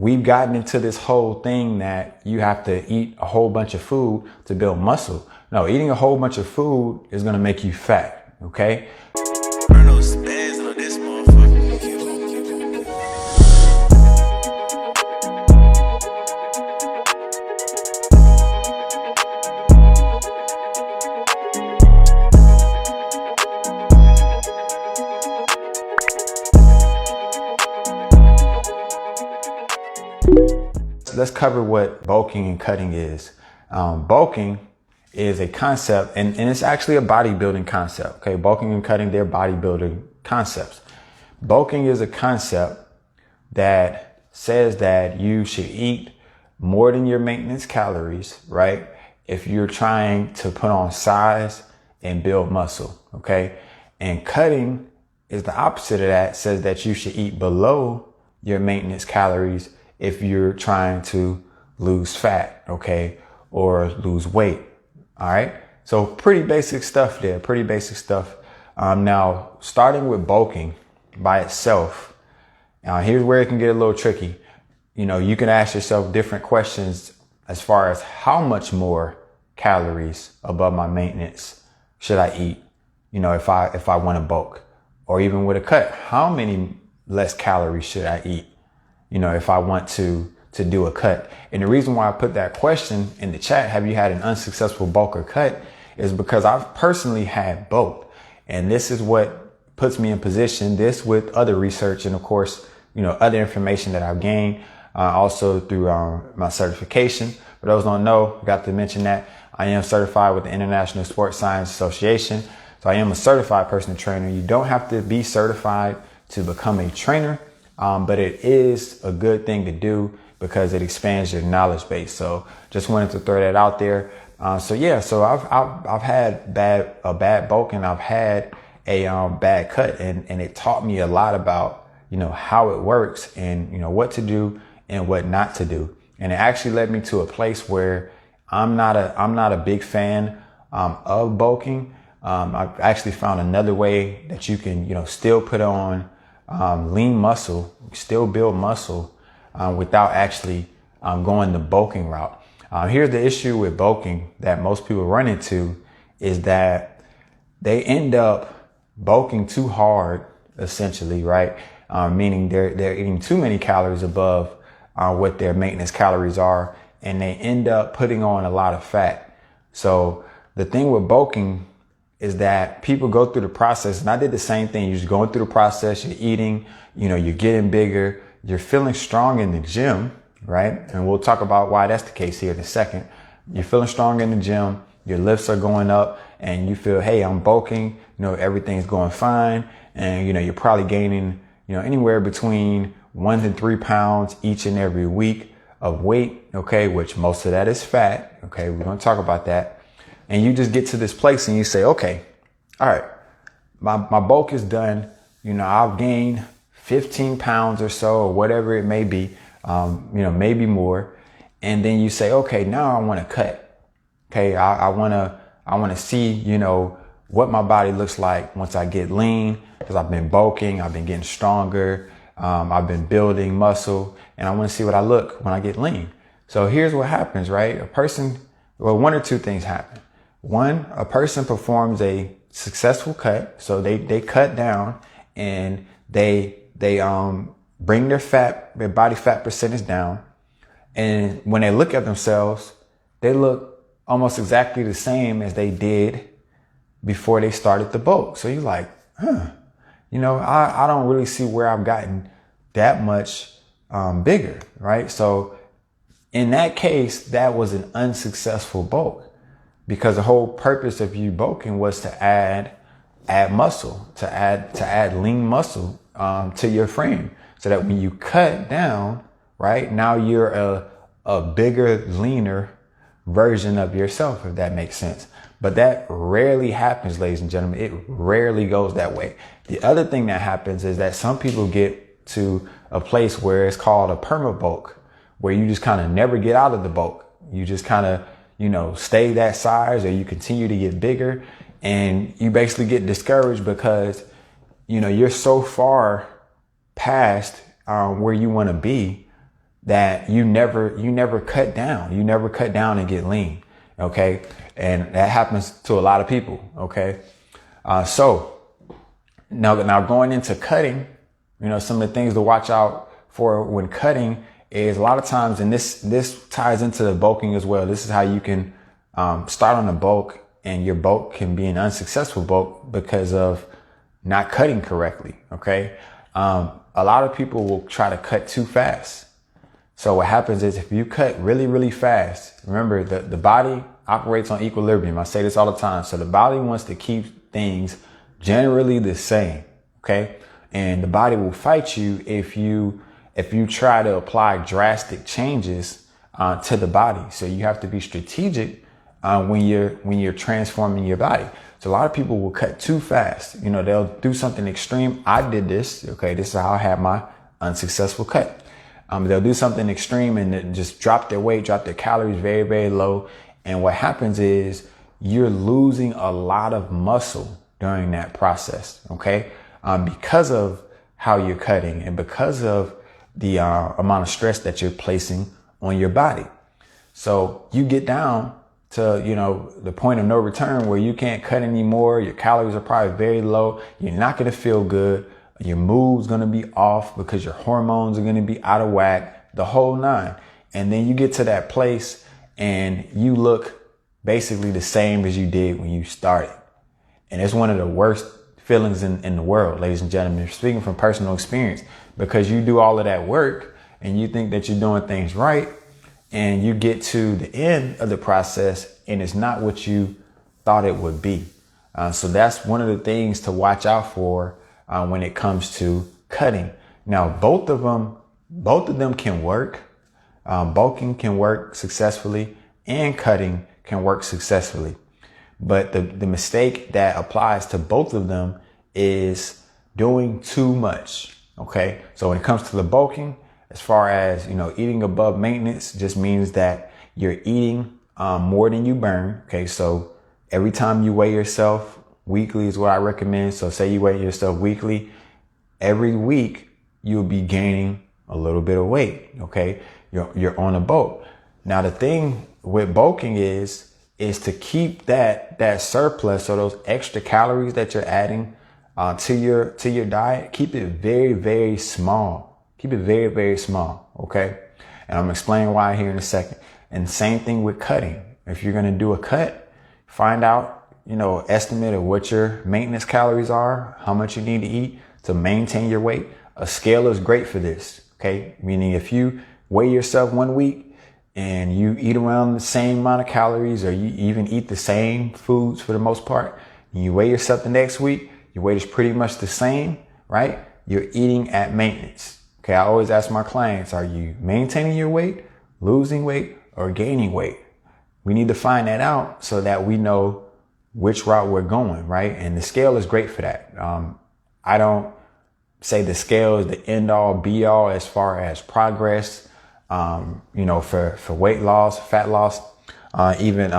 we've gotten into this whole thing that you have to eat a whole bunch of food to build muscle. No, eating a whole bunch of food is going to make you fat. Okay. Let's cover what bulking and cutting is. Bulking is a concept, and it's actually a bodybuilding concept. Okay, bulking and cutting, they're bodybuilding concepts. Bulking is a concept that says that you should eat more than your maintenance calories, right? If you're trying to put on size and build muscle, okay? And cutting is the opposite of that, says that you should eat below your maintenance calories if you're trying to lose fat, okay, or lose weight. All right. So pretty basic stuff there, pretty basic stuff. Now, starting with bulking by itself, here's where it can get a little tricky. You know, you can ask yourself different questions as far as how much more calories above my maintenance should I eat, you know, if I want to bulk, or even with a cut, how many less calories should I eat, you know, if I want to do a cut. And the reason why I put that question in the chat, have you had an unsuccessful bulk or cut, is because I've personally had both. And this is what puts me in position, this with other research and of course, you know, other information that I've gained, also through my certification. For those who don't know, I got to mention that I am certified with the International Sports Science Association. So I am a certified personal trainer. You don't have to be certified to become a trainer, but it is a good thing to do because it expands your knowledge base. So just wanted to throw that out there. So I've had a bad bulk, and I've had a bad cut, and it taught me a lot about, you know, how it works and, you know, what to do and what not to do. And it actually led me to a place where I'm not a big fan of bulking. I've actually found another way that you can, you know, still put on lean muscle, still build muscle without actually going the bulking route. Here's the issue with bulking that most people run into, is that they end up bulking too hard, essentially, right? Meaning they're eating too many calories above what their maintenance calories are, and they end up putting on a lot of fat. So the thing with bulking is that people go through the process, and I did the same thing. You're just going through the process, you're eating, you know, you're getting bigger, you're feeling strong in the gym, right? And we'll talk about why that's the case here in a second. You're feeling strong in the gym, your lifts are going up, and you feel, hey, I'm bulking, you know, everything's going fine. And, you know, you're probably gaining, you know, anywhere between 1 to 3 pounds each and every week of weight, okay, which most of that is fat. Okay, we're going to talk about that. And you just get to this place and you say, okay, all right, my bulk is done. You know, I've gained 15 pounds or so, or whatever it may be, you know, maybe more. And then you say, okay, now I want to cut. Okay, I want to see, you know, what my body looks like once I get lean, because I've been bulking, I've been getting stronger, I've been building muscle, and I want to see what I look when I get lean. So here's what happens, right? One or two things happen. One, a person performs a successful cut. So they cut down and they bring their body fat percentage down. And when they look at themselves, they look almost exactly the same as they did before they started the bulk. So you're like, you know, I don't really see where I've gotten that much bigger, right? So in that case, that was an unsuccessful bulk, because the whole purpose of you bulking was to add muscle, to add lean muscle to your frame, so that when you cut down, right, now you're a bigger, leaner version of yourself, if that makes sense. But that rarely happens, ladies and gentlemen. It rarely goes that way. The other thing that happens is that some people get to a place where it's called a perma bulk, where you just kind of never get out of the bulk. You just kind of, you know, stay that size, or you continue to get bigger, and you basically get discouraged because, you know, you're so far past where you want to be that you never cut down. You never cut down and get lean. Okay. And that happens to a lot of people. Okay. So now going into cutting, some of the things to watch out for when cutting is a lot of times, and this ties into the bulking as well. This is how you can start on a bulk, and your bulk can be an unsuccessful bulk because of not cutting correctly. Okay. A lot of people will try to cut too fast. So what happens is if you cut really, really fast, remember the body operates on equilibrium. I say this all the time. So the body wants to keep things generally the same. Okay. And the body will fight you if you try to apply drastic changes to the body. So you have to be strategic when you're transforming your body. So a lot of people will cut too fast. They'll do something extreme. I did this. Okay. This is how I had my unsuccessful cut. They'll do something extreme and just drop their weight, drop their calories very, very low. And what happens is you're losing a lot of muscle during that process. Okay. Because of how you're cutting and because of the amount of stress that you're placing on your body. So you get down to, the point of no return where you can't cut anymore. Your calories are probably very low. You're not going to feel good. Your mood's going to be off because your hormones are going to be out of whack, the whole nine. And then you get to that place and you look basically the same as you did when you started. And it's one of the worst feelings in the world, ladies and gentlemen, speaking from personal experience, because you do all of that work and you think that you're doing things right. And you get to the end of the process and it's not what you thought it would be. So that's one of the things to watch out for when it comes to cutting. Now, both of them can work. Bulking can work successfully and cutting can work successfully. But the mistake that applies to both of them is doing too much. Okay. So when it comes to the bulking, as far as, eating above maintenance just means that you're eating more than you burn. Okay. So every time you weigh yourself weekly is what I recommend. So say you weigh yourself weekly, every week you'll be gaining a little bit of weight. Okay. You're on a bulk. Now the thing with bulking is to keep that surplus or those extra calories that you're adding to your diet, keep it very, very small. Keep it very, very small. Okay. And I'm gonna explain why here in a second. And same thing with cutting. If you're going to do a cut, find out, estimate of what your maintenance calories are, how much you need to eat to maintain your weight. A scale is great for this. Okay. Meaning if you weigh yourself 1 week and you eat around the same amount of calories, or you even eat the same foods for the most part, and you weigh yourself the next week, your weight is pretty much the same, right? You're eating at maintenance. Okay. I always ask my clients, are you maintaining your weight, losing weight, or gaining weight? We need to find that out so that we know which route we're going, right? And the scale is great for that. I don't say the scale is the end all be all as far as progress, for weight loss, fat loss, even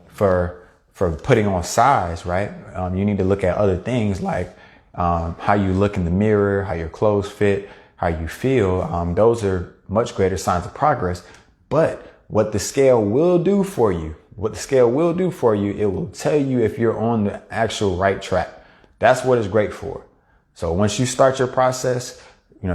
for putting on size, right? You need to look at other things like how you look in the mirror, how your clothes fit, how you feel. Those are much greater signs of progress. But what the scale will do for you, it will tell you if you're on the actual right track. That's what it's great for. So once you start your process,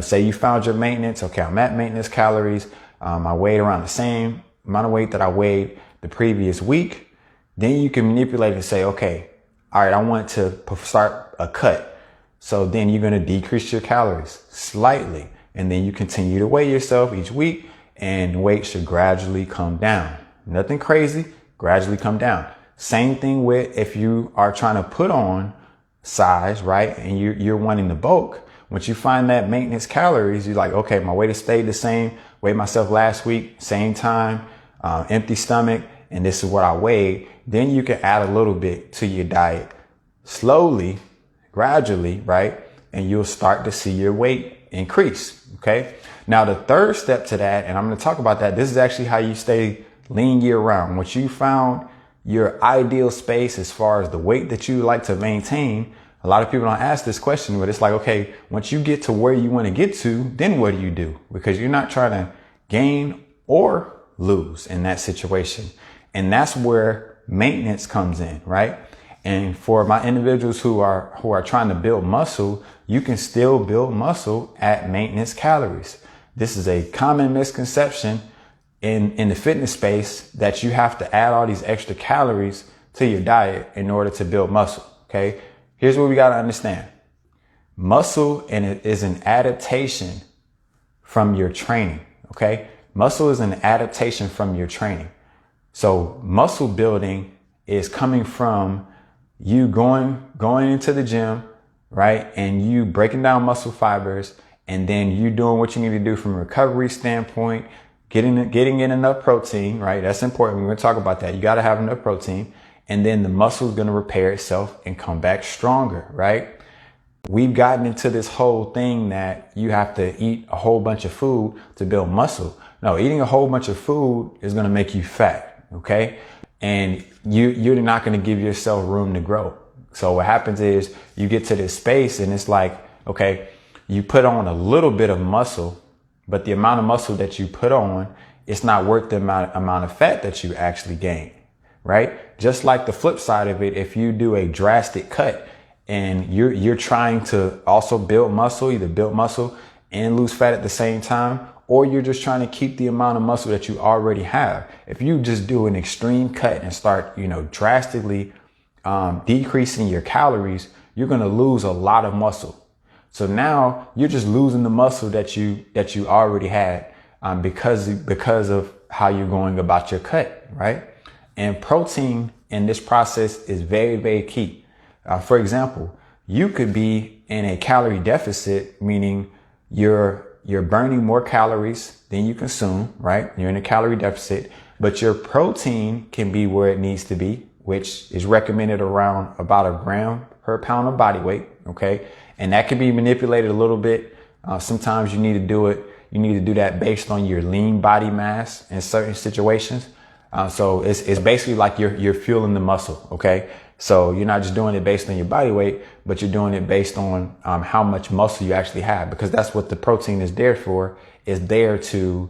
say you found your maintenance. Okay, I'm at maintenance calories. I weighed around the same amount of weight that I weighed the previous week. Then you can manipulate and say, okay, all right, I want to start a cut. So then you're going to decrease your calories slightly. And then you continue to weigh yourself each week, and weight should gradually come down. Nothing crazy, gradually come down. Same thing with if you are trying to put on size, right? And you're wanting the bulk. Once you find that maintenance calories, you're like, okay, my weight has stayed the same. Weighed myself last week, same time, empty stomach, and this is what I weighed. Then you can add a little bit to your diet slowly, gradually, right? And you'll start to see your weight increase. Okay. Now the third step to that, and I'm going to talk about that. This is actually how you stay lean year round. Once you found your ideal space as far as the weight that you like to maintain, a lot of people don't ask this question, but it's like, okay, once you get to where you want to get to, then what do you do? Because you're not trying to gain or lose in that situation. And that's where maintenance comes in, right? And for my individuals who are trying to build muscle, you can still build muscle at maintenance calories. This is a common misconception in the fitness space, that you have to add all these extra calories to your diet in order to build muscle. Okay. Here's what we got to understand. Muscle is an adaptation from your training. Okay. Muscle is an adaptation from your training. So muscle building is coming from you going into the gym, right? And you breaking down muscle fibers, and then you doing what you need to do from a recovery standpoint, getting in enough protein, right? That's important. We're going to talk about that. You got to have enough protein, and then the muscle is going to repair itself and come back stronger, right? We've gotten into this whole thing that you have to eat a whole bunch of food to build muscle. No, eating a whole bunch of food is going to make you fat. Okay. And you're not going to give yourself room to grow. So what happens is you get to this space and it's like, okay, you put on a little bit of muscle, but the amount of muscle that you put on, it's not worth the amount of fat that you actually gain, right? Just like the flip side of it, if you do a drastic cut and you're trying to also build muscle, either build muscle and lose fat at the same time, or you're just trying to keep the amount of muscle that you already have. If you just do an extreme cut and start, drastically decreasing your calories, you're going to lose a lot of muscle. So now you're just losing the muscle that you already had because of how you're going about your cut, right? And protein in this process is very, very key. For example, you could be in a calorie deficit, meaning you're burning more calories than you consume, right? You're in a calorie deficit, but your protein can be where it needs to be, which is recommended around about 1 gram per pound of body weight. Okay. And that can be manipulated a little bit. Sometimes you need to do it. You need to do that based on your lean body mass in certain situations. So it's basically like you're fueling the muscle. Okay. So you're not just doing it based on your body weight, but you're doing it based on how much muscle you actually have, because that's what the protein is there for. Is there to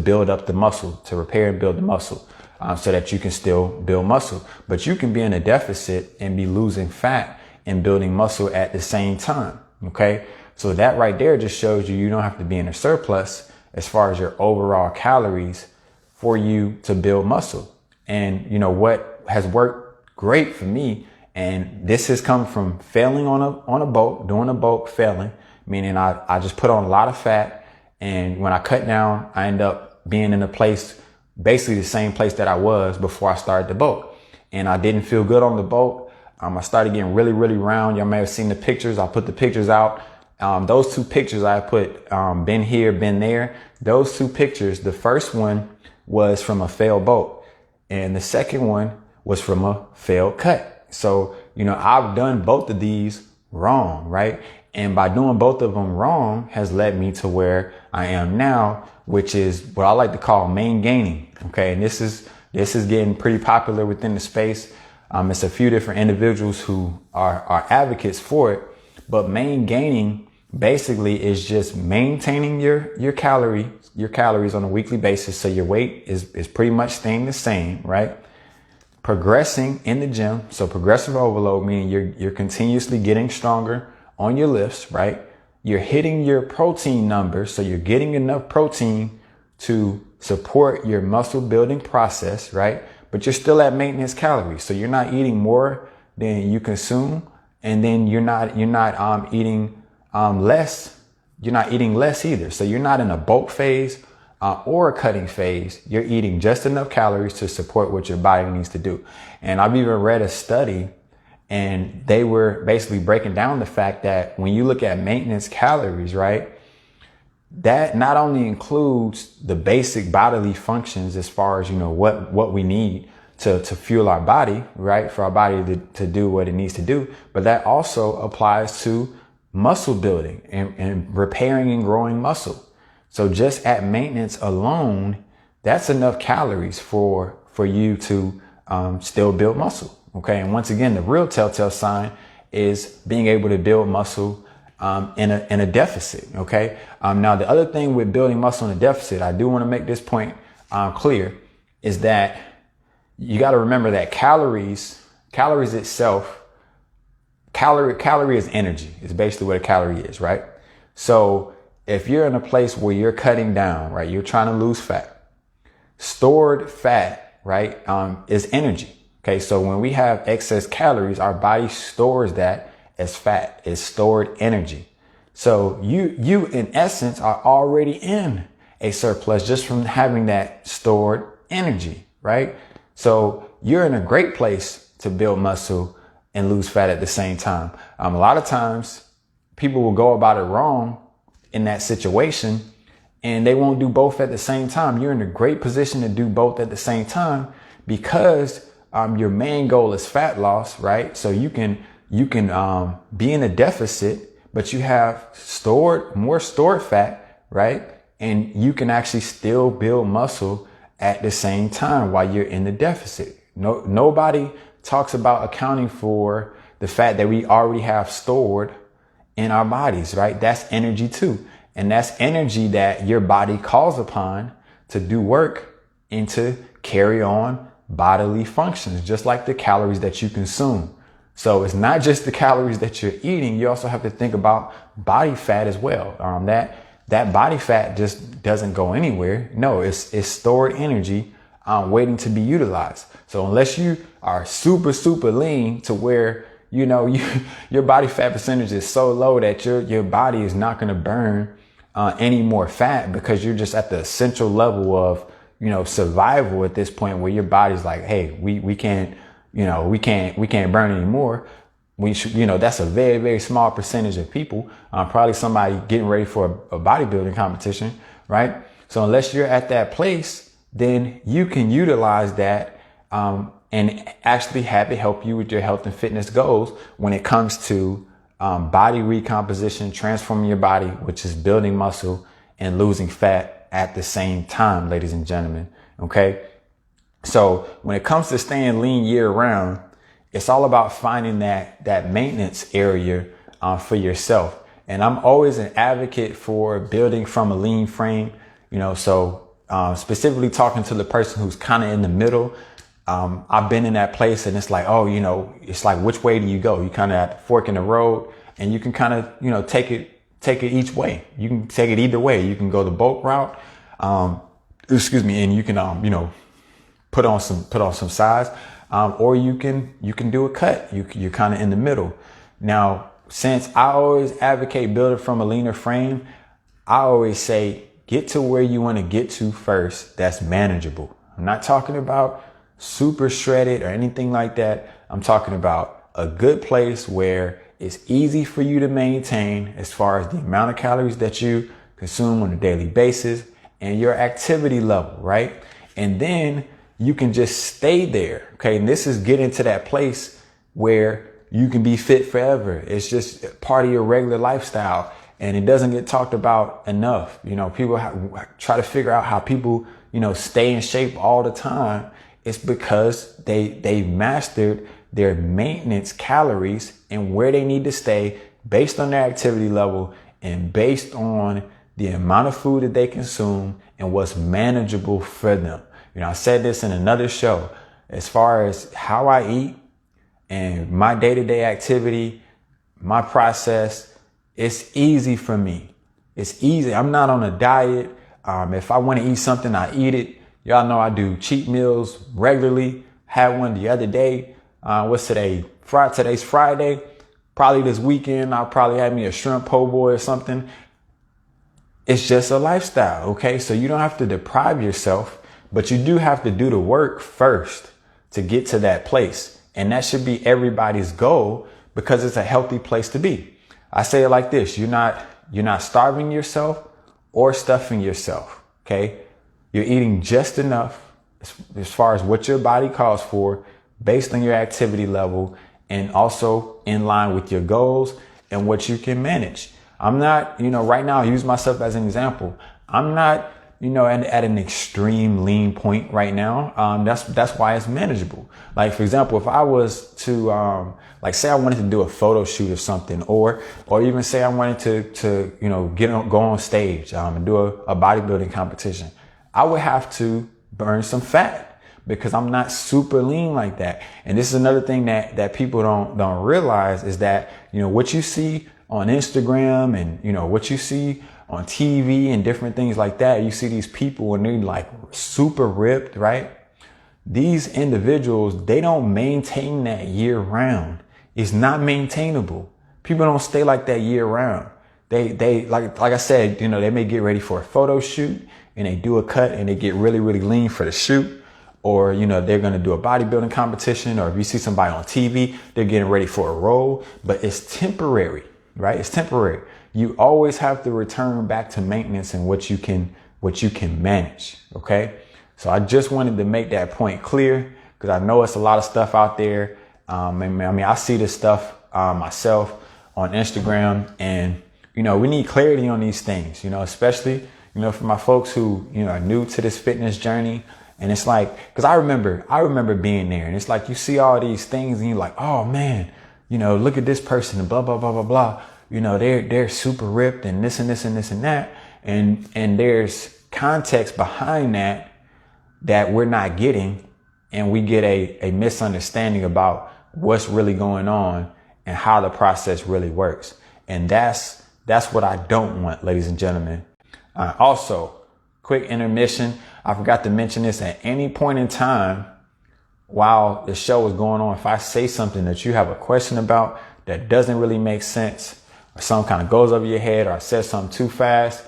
build up the muscle, to repair and build the muscle, so that you can still build muscle. But you can be in a deficit and be losing fat and building muscle at the same time. Okay. So that right there just shows you don't have to be in a surplus as far as your overall calories for you to build muscle. And what has worked great for me, and this has come from failing on a boat, doing a boat, failing, meaning I just put on a lot of fat, and when I cut down, I end up being in a place, basically the same place that I was before I started the boat. And I didn't feel good on the boat. I started getting really, really round. Y'all may have seen the pictures. I put the pictures out. Those 2 pictures I put, been here, been there. Those 2 pictures, the first one was from a failed boat, and the second one was from a failed cut. So, I've done both of these wrong, right? And by doing both of them wrong has led me to where I am now, which is what I like to call MainGaining. Okay. And this is getting pretty popular within the space. It's a few different individuals who are advocates for it, but MainGaining basically is just maintaining your calories on a weekly basis. So your weight is pretty much staying the same, right? Progressing in the gym. So progressive overload, meaning you're continuously getting stronger on your lifts, right? You're hitting your protein numbers. So you're getting enough protein to support your muscle building process, right? But you're still at maintenance calories. So you're not eating more than you consume. And then you're not eating less. You're not eating less either. So you're not in a bulk phase or a cutting phase. You're eating just enough calories to support what your body needs to do. And I've even read a study, and they were basically breaking down the fact that when you look at maintenance calories, right, that not only includes the basic bodily functions as far as, what we need to fuel our body, right, for our body to do what it needs to do, but that also applies to muscle building and repairing and growing muscle. So just at maintenance alone, that's enough calories for you to still build muscle. Okay. And once again, the real telltale sign is being able to build muscle in a deficit. Okay. Now the other thing with building muscle in a deficit, I do want to make this point clear, is that you got to remember that calories itself, calorie is energy. It's basically what a calorie is, right? So if you're in a place where you're cutting down, right, you're trying to lose fat, stored fat, right, is energy. Okay. So when we have excess calories, our body stores that as fat. It's stored energy. So you in essence are already in a surplus just from having that stored energy, right? So you're in a great place to build muscle and lose fat at the same time. A lot of times people will go about it wrong in that situation and they won't do both at the same time. You're in a great position to do both at the same time because your main goal is fat loss, right? So you can be in a deficit, but you have more stored fat, right? And you can actually still build muscle at the same time while you're in the deficit. Nobody talks about accounting for the fat that we already have stored in our bodies, right? That's energy too. And that's energy that your body calls upon to do work and to carry on bodily functions, just like the calories that you consume. So it's not just the calories that you're eating. You also have to think about body fat as well. That body fat just doesn't go anywhere. No, it's stored energy waiting to be utilized. So unless you are super, super lean to where, your body fat percentage is so low that your body is not going to burn any more fat because you're just at the essential level of, survival at this point where your body's like, hey, we can't burn anymore. We should, that's a very, very small percentage of people, probably somebody getting ready for a bodybuilding competition, right? So unless you're at that place, then you can utilize that, and actually have it help you with your health and fitness goals when it comes to, body recomposition, transforming your body, which is building muscle and losing fat at the same time, ladies and gentlemen. Okay. So when it comes to staying lean year round, it's all about finding that maintenance area for yourself. And I'm always an advocate for building from a lean frame, so specifically talking to the person who's kind of in the middle. I've been in that place and it's like, it's like, which way do you go? You kind of at the fork in the road and you can kind of, take it each way. You can take it either way. You can go the bulk route, and you can, put on some size, or you can do a cut. You're kind of in the middle. Now, since I always advocate building from a leaner frame, I always say, get to where you want to get to first. That's manageable. I'm not talking about super shredded or anything like that. I'm talking about a good place where it's easy for you to maintain as far as the amount of calories that you consume on a daily basis and your activity level, right? And then you can just stay there. Okay. And this is getting to that place where you can be fit forever. It's just part of your regular lifestyle and it doesn't get talked about enough. People try to figure out how people, stay in shape all the time. It's because they've mastered their maintenance calories and where they need to stay based on their activity level and based on the amount of food that they consume and what's manageable for them. I said this in another show, as far as how I eat and my day-to-day activity, my process, it's easy for me. It's easy. I'm not on a diet. If I want to eat something, I eat it. Y'all know I do cheat meals regularly. Had one the other day. What's today? Today's Friday. Probably this weekend, I'll probably have me a shrimp po' boy or something. It's just a lifestyle. Okay. So you don't have to deprive yourself, but you do have to do the work first to get to that place. And that should be everybody's goal because it's a healthy place to be. I say it like this. You're not starving yourself or stuffing yourself. Okay. You're eating just enough as far as what your body calls for based on your activity level and also in line with your goals and what you can manage. I'm not, right now, I use myself as an example. I'm not at an extreme lean point right now. That's why it's manageable. Like, for example, if I was to, say I wanted to do a photo shoot or something, or even say I wanted to go on stage, and do a bodybuilding competition, I would have to burn some fat because I'm not super lean like that. And this is another thing that people don't realize is that, what you see on Instagram and, what you see on TV and different things like that, you see these people and they're like super ripped, right? These individuals, they don't maintain that year round. It's not maintainable. People don't stay like that year round. They like I said, they may get ready for a photo shoot and they do a cut and they get really, really lean for the shoot. Or, they're going to do a bodybuilding competition, or if you see somebody on TV, they're getting ready for a role, but it's temporary, right? It's temporary. You always have to return back to maintenance and what you can manage. Okay. So I just wanted to make that point clear because I know it's a lot of stuff out there. I see this stuff, myself on Instagram, and, we need clarity on these things, especially, for my folks who, are new to this fitness journey. And it's like, cause I remember being there, and it's like, you see all these things and you're like, oh man, look at this person and blah, blah, blah, blah, blah. They're super ripped and this and this and this and that. And there's context behind that we're not getting. And we get a misunderstanding about what's really going on and how the process really works. And that's what I don't want, ladies and gentlemen. Also, quick intermission. I forgot to mention this at any point in time while the show is going on. If I say something that you have a question about that doesn't really make sense, or something kind of goes over your head, or I said something too fast,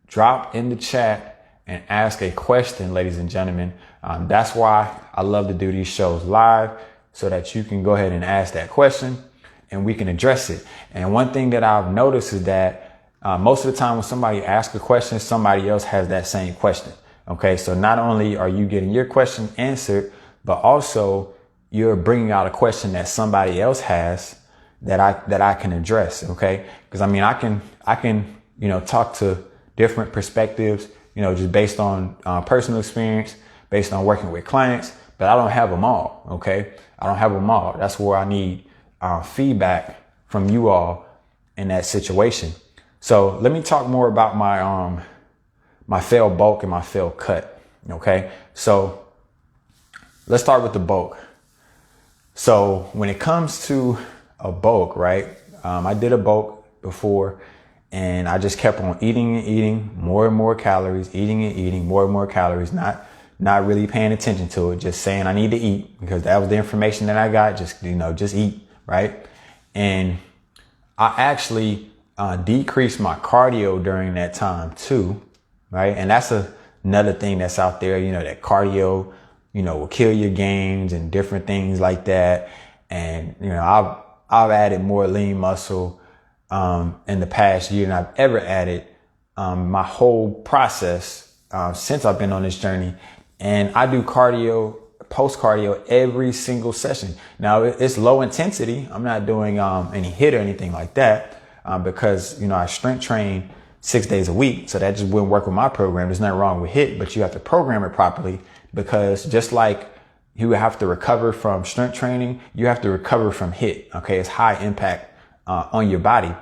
drop in the chat and ask a question, ladies and gentlemen. That's why I love to do these shows live, so that you can go ahead and ask that question and we can address it. And one thing that I've noticed is that most of the time when somebody asks a question, somebody else has that same question. Okay, so not only are you getting your question answered, but also you're bringing out a question that somebody else has that I can address. Okay, because I can talk to different perspectives, just based on personal experience, based on working with clients, but I don't have them all. Okay, I don't have them all. That's where I need feedback from you all in that situation. So let me talk more about my failed bulk and my failed cut. Okay. So let's start with the bulk. So when it comes to a bulk, right? I did a bulk before and I just kept on eating and eating more and more calories, eating and eating more and more calories, not really paying attention to it, just saying I need to eat because that was the information that I got. Just eat. Right. And I actually decreased my cardio during that time too. Right. And that's another thing that's out there, that cardio, will kill your gains and different things like that. And, I've added more lean muscle, in the past year than I've ever added, my whole process, since I've been on this journey. And I do cardio, post cardio every single session. Now it's low intensity. I'm not doing, any HIIT or anything like that, because, I strength train 6 days a week. So that just wouldn't work with my program. There's nothing wrong with HIIT, but you have to program it properly, because just like you have to recover from strength training, you have to recover from HIIT. Okay. It's high impact, on your body.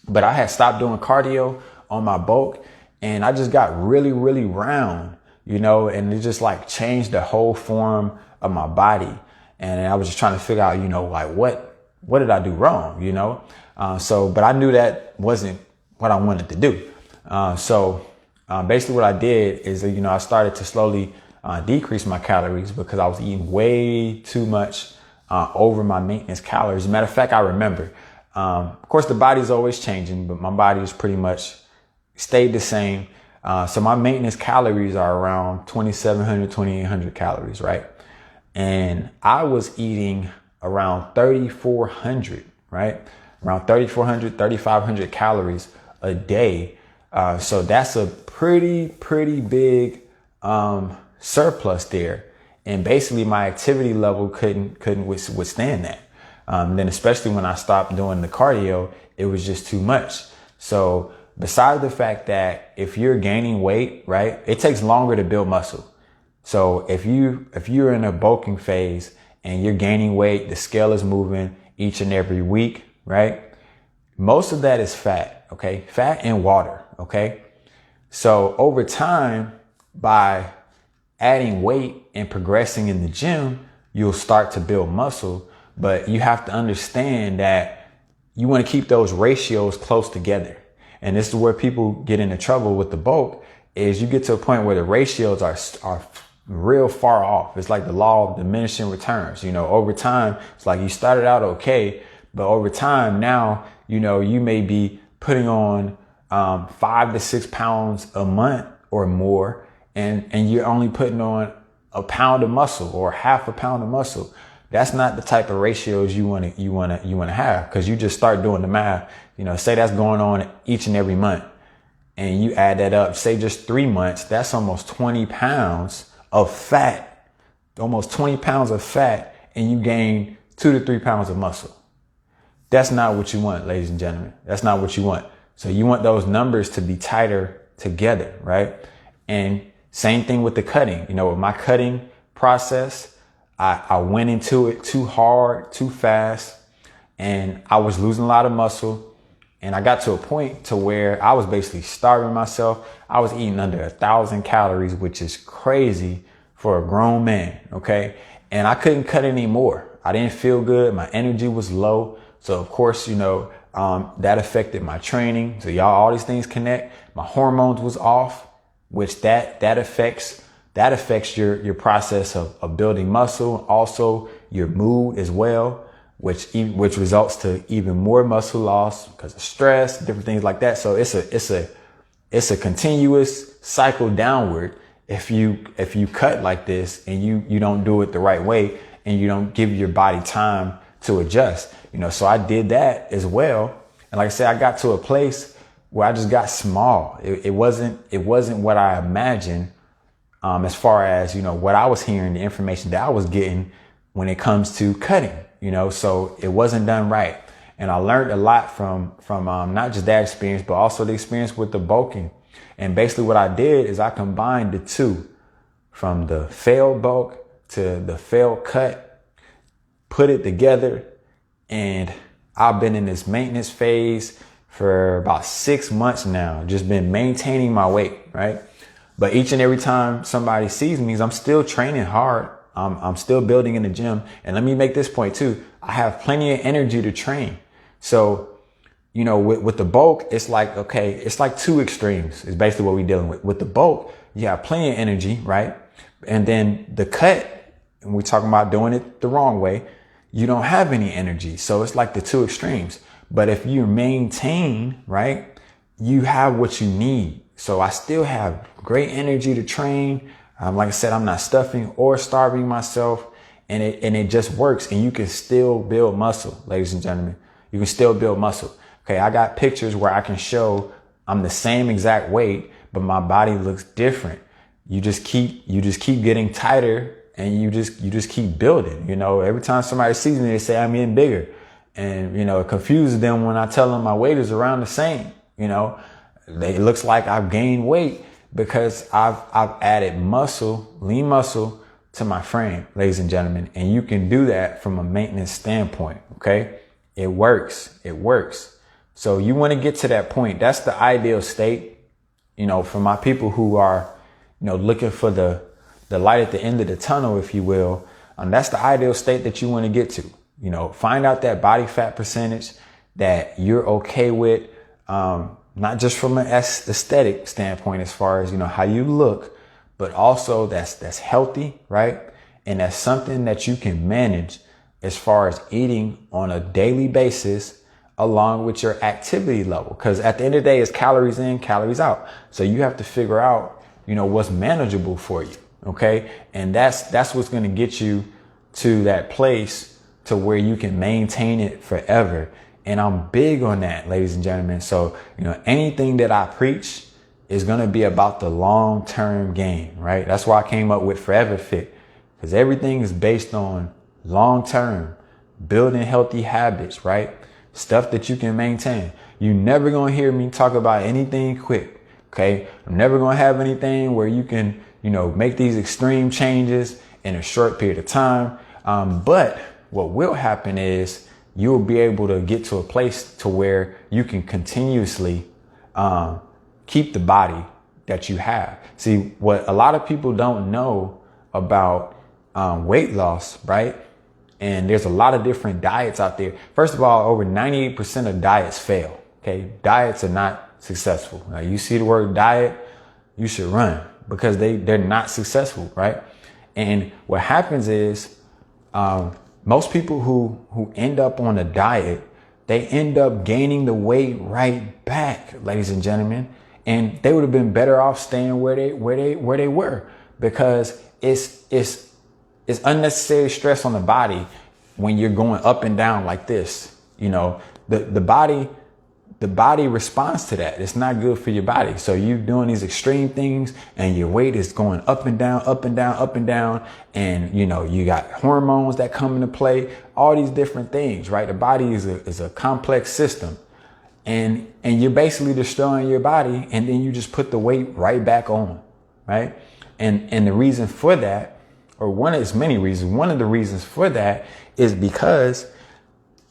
But I had stopped doing cardio on my bulk and I just got really, really round, and it just like changed the whole form of my body. And I was just trying to figure out, what did I do wrong? But I knew that wasn't what I wanted to do. Basically what I did is, I started to slowly decrease my calories because I was eating way too much over my maintenance calories. As a matter of fact, I remember, of course, the body's always changing, but my body is pretty much stayed the same. So my maintenance calories are around 2,700, 2,800 calories, right? And I was eating around 3,400, right? Around 3,400, 3,500 calories a day. So that's a pretty big surplus there. And basically my activity level couldn't withstand that. Then especially when I stopped doing the cardio, it was just too much. So besides the fact that if you're gaining weight, right, it takes longer to build muscle. So if you're in a bulking phase and you're gaining weight, the scale is moving each and every week, right? Most of that is fat, okay? Fat and water, okay? So over time, by adding weight and progressing in the gym, you'll start to build muscle, but you have to understand that you want to keep those ratios close together. And this is where people get into trouble with the bulk, is you get to a point where the ratios are real far off. It's like the law of diminishing returns. Over time, it's like you started out okay, but over time now, you may be putting on 5 to 6 pounds a month or more, and you're only putting on a pound of muscle or half a pound of muscle. That's not the type of ratios you want to have, because you just start doing the math. Say that's going on each and every month, and you add that up, say just 3 months, that's almost 20 pounds of fat, and you gain 2 to 3 pounds of muscle. That's not what you want, ladies and gentlemen. That's not what you want. So you want those numbers to be tighter together, right? And same thing with the cutting. With my cutting process, I went into it too hard, too fast, and I was losing a lot of muscle. And I got to a point to where I was basically starving myself. I was eating under 1,000 calories, which is crazy for a grown man. Okay. And I couldn't cut anymore. I didn't feel good. My energy was low. So of course, that affected my training. So all these things connect. My hormones was off, which that affects your process of building muscle. Also your mood as well, which results to even more muscle loss because of stress, different things like that. So it's a continuous cycle downward if you cut like this and you don't do it the right way and you don't give your body time to adjust. So I did that as well. And like I said, I got to a place where I just got small. It wasn't what I imagined, as far as, what I was hearing, the information that I was getting when it comes to cutting, so it wasn't done right. And I learned a lot from not just that experience, but also the experience with the bulking. And basically what I did is I combined the two, from the failed bulk to the failed cut, put it together. And I've been in this maintenance phase for about 6 months now, just been maintaining my weight, right? But each and every time somebody sees me, I'm still training hard. I'm still building in the gym. And let me make this point too. I have plenty of energy to train. So, with the bulk, it's like, okay, it's like two extremes is basically what we're dealing with. With the bulk, you have plenty of energy, right? And then the cut, and we're talking about doing it the wrong way, you don't have any energy. So it's like the two extremes. But if you maintain, right, you have what you need. So I still have great energy to train. Like I said, I'm not stuffing or starving myself, and it just works. And you can still build muscle, ladies and gentlemen. You can still build muscle. Okay. I got pictures where I can show I'm the same exact weight, but my body looks different. You just keep getting tighter, and you just keep building. Every time somebody sees me, they say I'm getting bigger, and it confuses them when I tell them my weight is around the same. It looks like I've gained weight because I've added muscle, lean muscle, to my frame, ladies and gentlemen. And you can do that from a maintenance standpoint. Okay. It works. So you want to get to that point. That's the ideal state, for my people who are, looking for the light at the end of the tunnel, if you will. That's the ideal state that you want to get to. Find out that body fat percentage that you're okay with, not just from an aesthetic standpoint, as far as, how you look, but also that's healthy, right? And that's something that you can manage as far as eating on a daily basis, along with your activity level. Because at the end of the day, it's calories in, calories out. So you have to figure out, what's manageable for you. Okay. And that's what's going to get you to that place to where you can maintain it forever. And I'm big on that, ladies and gentlemen. So, anything that I preach is going to be about the long-term game, right? That's why I came up with Forever Fit, because everything is based on long-term building healthy habits, right? stuff that you can maintain. You never gonna hear me talk about anything quick. Okay. I'm never gonna have anything where you can, make these extreme changes in a short period of time. But what will happen is you'll be able to get to a place to where you can continuously keep the body that you have. See, what a lot of people don't know about weight loss, right? And there's a lot of different diets out there. First of all, over 98% of diets fail. Okay. Diets are not successful. Now, you see the word diet, you should run because they're not successful. Right. And what happens is, most people who end up on a diet, they end up gaining the weight right back, ladies and gentlemen. And they would have been better off staying where they were, because it's unnecessary stress on the body when you're going up and down like this. The body responds to that. It's not good for your body. So you're doing these extreme things and your weight is going up and down, up and down, up and down. And, you got hormones that come into play, all these different things, right? The body is a complex system, and you're basically destroying your body. And then you just put the weight right back on, right? And the reason for that, or one of the reasons for that is because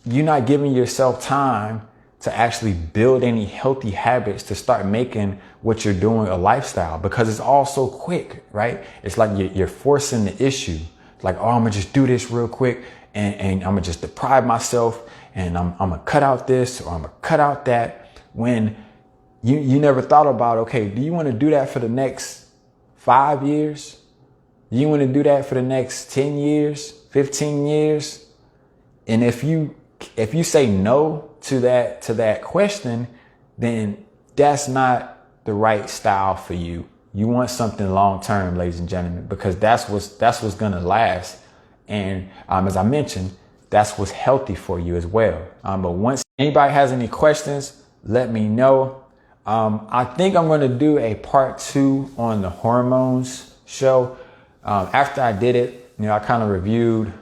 you're not giving yourself time to actually build any healthy habits to start making what you're doing a lifestyle, because it's all so quick, right? It's like you're forcing the issue. It's like, oh, I'm gonna just do this real quick and I'm gonna just deprive myself and I'm gonna cut out this or I'm gonna cut out that, when you never thought about, okay, do you want to do that for the next 5 years? Do you want to do that for the next 10 years, 15 years? And if you say no to that question, then that's not the right style for you. You want something long term, ladies and gentlemen, because that's what's gonna last. And as I mentioned, that's what's healthy for you as well. But once anybody has any questions, let me know. I think I'm gonna do a part 2 on the hormones show. After I did it, I kind of reviewed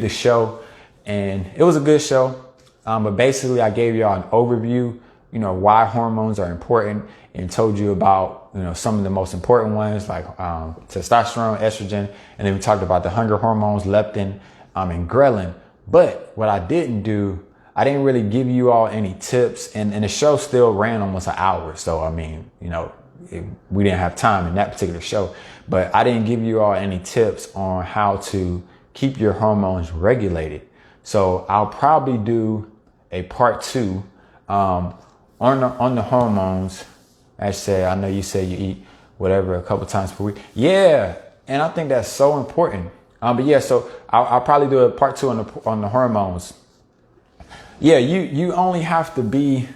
the show, and it was a good show. But basically I gave y'all an overview, why hormones are important, and told you about, some of the most important ones like testosterone, estrogen. And then we talked about the hunger hormones, leptin, and ghrelin. But what I didn't do, I didn't really give you all any tips, and the show still ran almost an hour. So, we didn't have time in that particular show, but I didn't give you all any tips on how to keep your hormones regulated. So I'll probably do a part 2 on the hormones. I know you say you eat whatever a couple times per week. Yeah, and I think that's so important. But yeah, so I'll probably do a part 2 on the hormones. Yeah, you only have to be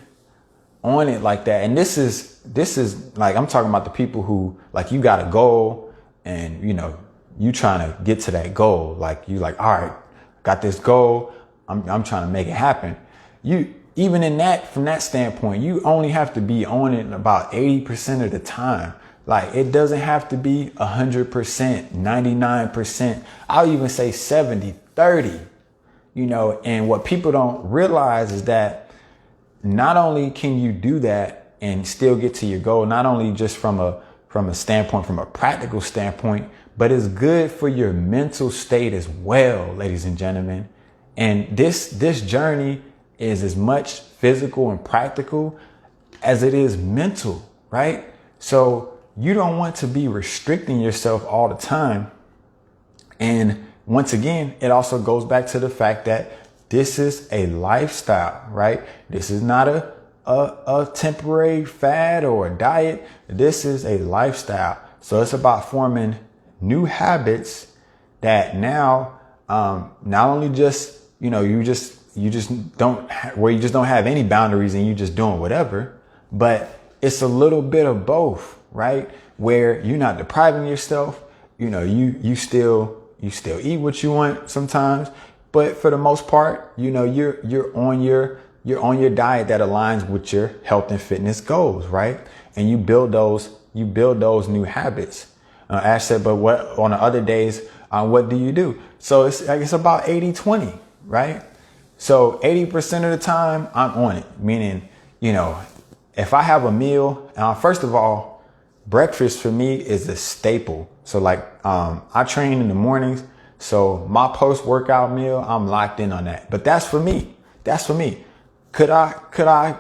on it like that. And this is like, I'm talking about the people who, like, you got a goal and you trying to get to that goal. Like, you like, all right, got this goal, I'm trying to make it happen. Even from that standpoint, you only have to be on it about 80% of the time. Like, it doesn't have to be 100%, 99%. I'll even say 70, 30, and what people don't realize is that not only can you do that and still get to your goal, not only just from a standpoint, from a practical standpoint, but it's good for your mental state as well, ladies and gentlemen. And this journey is as much physical and practical as it is mental, right? So you don't want to be restricting yourself all the time. And once again, it also goes back to the fact that this is a lifestyle, right? This is not a temporary fad or a diet. This is a lifestyle. So it's about forming new habits that now, not only just, you just don't have any boundaries and you just doing whatever, but it's a little bit of both, right? Where you're not depriving yourself, you still eat what you want sometimes, but for the most part, you're on your diet that aligns with your health and fitness goals, right? And you build those new habits. Ash said, but what on the other days, what do you do? So it's about 80-20, right? So 80% of the time I'm on it, meaning, if I have a meal, first of all, breakfast for me is a staple. So like, I train in the mornings. So my post-workout meal, I'm locked in on that. But that's for me. Could I,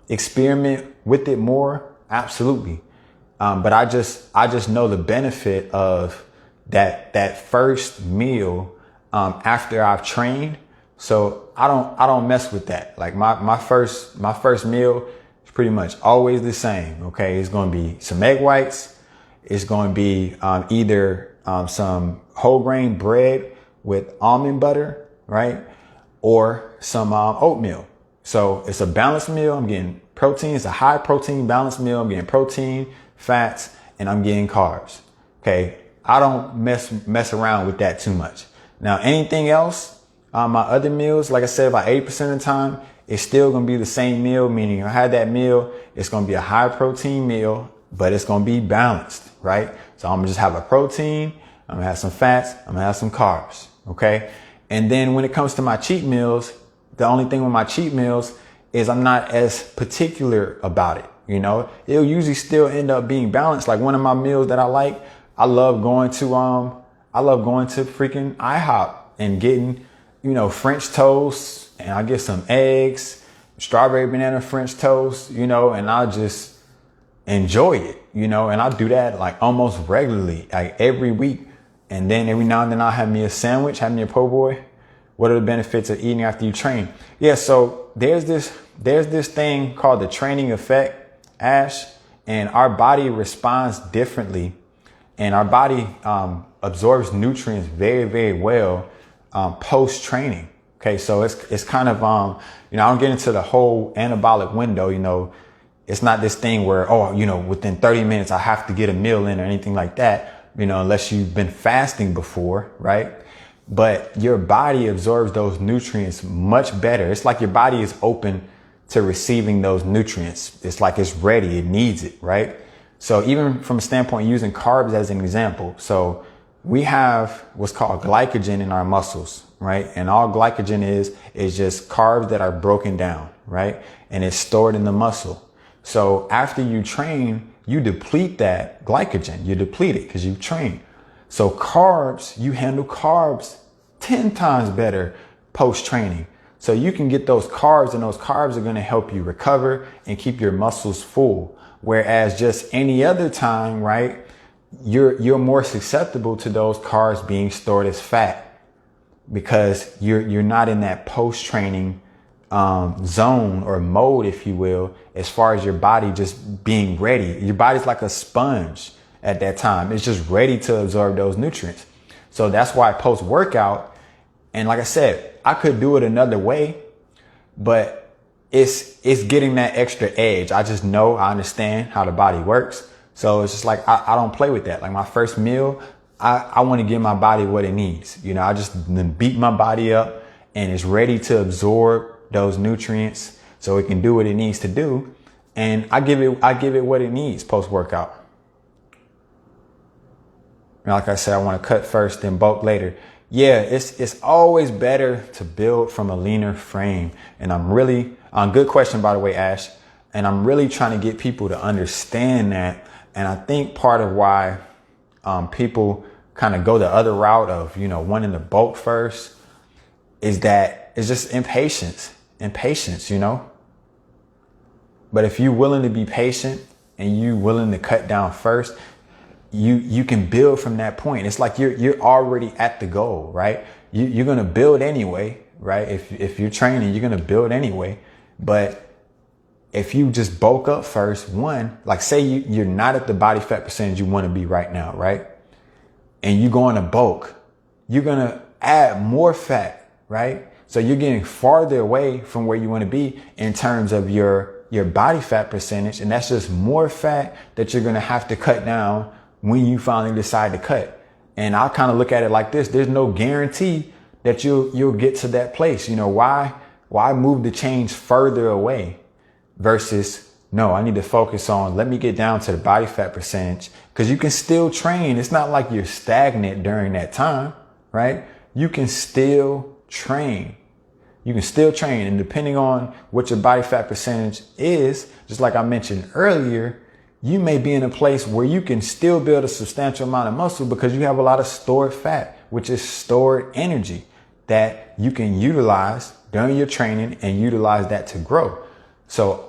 experiment with it more? Absolutely. But I just know the benefit of that first meal, after I've trained. So I don't mess with that. Like my first meal is pretty much always the same. Okay. It's going to be some egg whites. It's going to be, either, some whole grain bread with almond butter, right? Or some, oatmeal. So it's a balanced meal. I'm getting protein. It's a high protein balanced meal. I'm getting protein, fats, and I'm getting carbs. Okay. I don't mess around with that too much. Now, anything else, my other meals, like I said, about 80% of the time, it's still going to be the same meal. Meaning if I had that meal, it's going to be a high protein meal, but it's going to be balanced, right? So I'm gonna just have a protein. I'm gonna have some fats. I'm gonna have some carbs. Okay. And then when it comes to my cheat meals, the only thing with my cheat meals is I'm not as particular about it. It'll usually still end up being balanced. Like one of my meals that I like, I love going to freaking IHOP and getting, French toast, and I get some eggs, strawberry banana French toast, and I just enjoy it, and I do that like almost regularly, like every week. And then every now and then I'll have me a sandwich, have me a po' boy. What are the benefits of eating after you train? Yeah. So there's this thing called the training effect, Ash, and our body responds differently, and our body, absorbs nutrients very, very well, post training. Okay. So it's kind of, I don't get into the whole anabolic window, it's not this thing where, within 30 minutes, I have to get a meal in or anything like that, unless you've been fasting before, right? But your body absorbs those nutrients much better. It's like your body is open to receiving those nutrients. It's like it's ready. It needs it, right? So even from a standpoint using carbs as an example. So we have what's called glycogen in our muscles, right? And all glycogen is just carbs that are broken down, right? And it's stored in the muscle. So after you train, you deplete that glycogen. You deplete it because you train. So carbs, you handle carbs 10 times better post training. So you can get those carbs, and those carbs are going to help you recover and keep your muscles full. Whereas just any other time, right, you're more susceptible to those carbs being stored as fat because you're not in that post training zone or mode, if you will, as far as your body just being ready. Your body's like a sponge at that time. It's just ready to absorb those nutrients. So that's why post workout, and like I said, I could do it another way, but it's getting that extra edge. I just know, I understand how the body works. So it's just like, I don't play with that. Like my first meal, I want to give my body what it needs. I just beat my body up and it's ready to absorb those nutrients so it can do what it needs to do. And I give it what it needs post workout. Like I said, I want to cut first, then bulk later. Yeah, it's always better to build from a leaner frame. And I'm really, good question, by the way, Ash. And I'm really trying to get people to understand that. And I think part of why people kind of go the other route of, wanting to bulk first is that it's just impatience. But if you're willing to be patient and you willing to cut down first, you can build from that point. It's like you're already at the goal, right? You're going to build anyway, right? If you're training, you're going to build anyway. But if you just bulk up first, like say you're not at the body fat percentage you want to be right now, right? And you go on a bulk, you're going to add more fat, right? So you're getting farther away from where you want to be in terms of your body fat percentage. And that's just more fat that you're going to have to cut down when you finally decide to cut. And I'll kind of look at it like this. There's no guarantee that you'll get to that place. Why move the change further away versus, no, I need to focus on, let me get down to the body fat percentage, because you can still train. It's not like you're stagnant during that time, right? You can still train. You can still train, and depending on what your body fat percentage is, just like I mentioned earlier, you may be in a place where you can still build a substantial amount of muscle because you have a lot of stored fat, which is stored energy that you can utilize during your training and utilize that to grow. So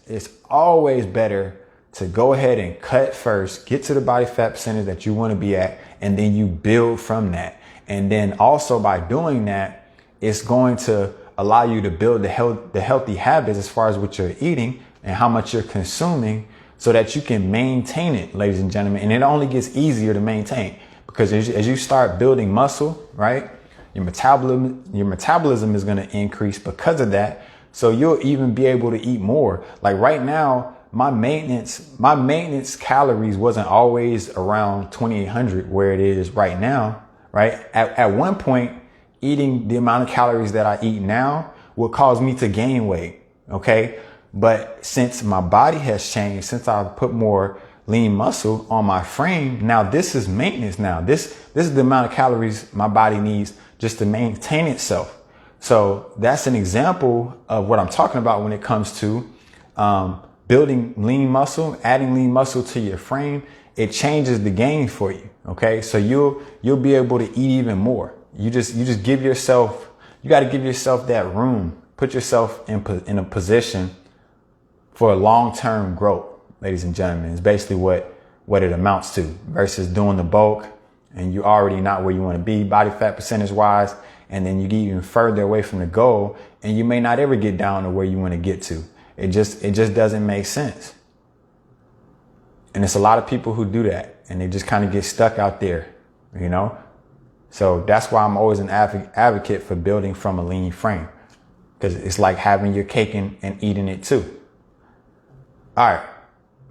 it's always better to go ahead and cut first, get to the body fat percentage that you want to be at, and then you build from that. And then also by doing that, it's going to allow you to build the healthy habits as far as what you're eating and how much you're consuming so that you can maintain it, ladies and gentlemen. And it only gets easier to maintain because as you start building muscle, right, your metabolism is going to increase because of that. So you'll even be able to eat more. Like right now, my maintenance calories wasn't always around 2,800 where it is right now, right? At one point, eating the amount of calories that I eat now will cause me to gain weight. Okay. But since my body has changed, since I've put more lean muscle on my frame, now this is maintenance. Now this is the amount of calories my body needs just to maintain itself. So that's an example of what I'm talking about when it comes to, building lean muscle, adding lean muscle to your frame. It changes the game for you. Okay. So you'll be able to eat even more. You just give yourself, you got to give yourself that room, put yourself in a position for a long-term growth, ladies and gentlemen. It's basically what it amounts to versus doing the bulk and you already not where you want to be body fat percentage wise. And then you get even further away from the goal and you may not ever get down to where you want to get to. It just doesn't make sense. And it's a lot of people who do that and they just kind of get stuck out there, you know? So that's why I'm always an advocate for building from a lean frame, because it's like having your cake and eating it too. All right.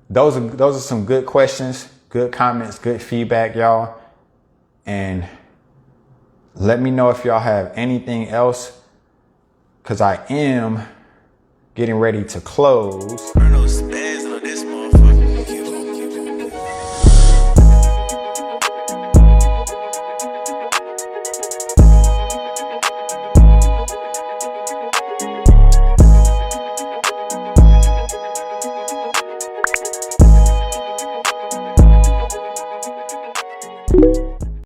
Those are some good questions, good comments, good feedback, y'all. And let me know if y'all have anything else, because I am getting ready to close.